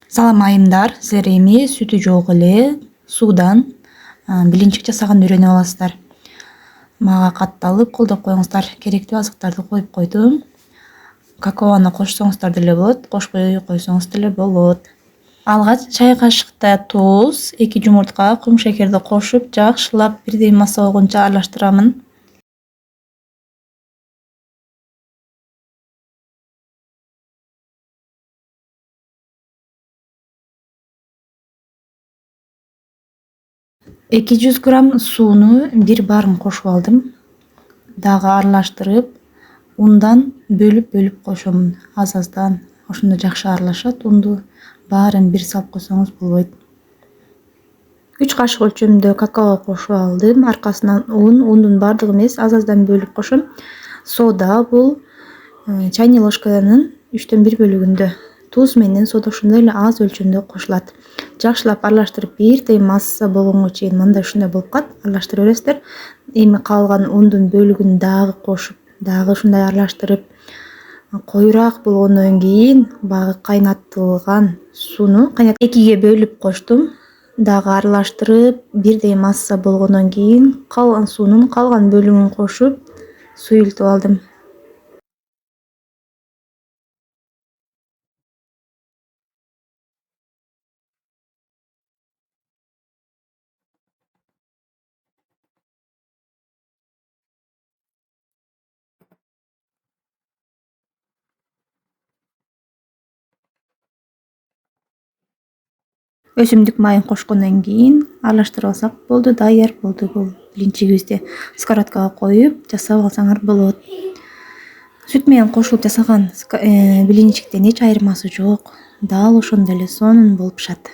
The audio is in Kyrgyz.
Салам айымдар, силер эми сүтү жок эле суудан билинчик жасаганды үйрөнүп аласыздар. Мага катталып колдоп коюңуздар. Керектүү азыктарды коюп койдум. Какаону кошсоңуздар деле болот, кошпой койсоңуз деле болот. Алгач чай кашыктай туз, 2 жумуртка, кум шекерди кошуп, жакшылап бирдей масса болгончо аралаштырамын. Эки жүз грамм сууну бир барым кошуп алдым. Дагы аралаштырып, ундан бөлүп кошом. Аз-аздан ошондо жакшы аралашат. Унду баарын бир салып койсоңуз болбойт. 3 кашык өлчөмдө какао кошуп алдым. Аркасынан ундун бардыгы эмес, аз-аздан бөлүп кошом. Сода бул чайный ложканын 3/1 бөлүгүндө. Туз менен сода ошондой эле аз өлчөмдө кошулат. Жакшылап аралаштырып, бирдей масса болгонго чейин мындай ушундай болуп калат. Аралаштыра бересиздер. Эми калган ундун бөлүгүн дагы кошуп, дагы ушундай аралаштырып, коюраак болгондон кийин баягы кайнатылган сууну 2ге бөлүп коштум. Дагы аралаштырып, бирдей масса болгондон кийин калган суунун калган бөлүгүн кошуп, суюлтуп алдым. Өсүмдүк майын кошкондон кийин аралаштырып алсак болду, даяр болду бул билинчигибизди. Сковородкага коюп жасап алсаңар болот. Сүт менен кошулуп жасаган билинчиктен эч айырмасы жок. Дал ошондой эле сонун болуп пышат.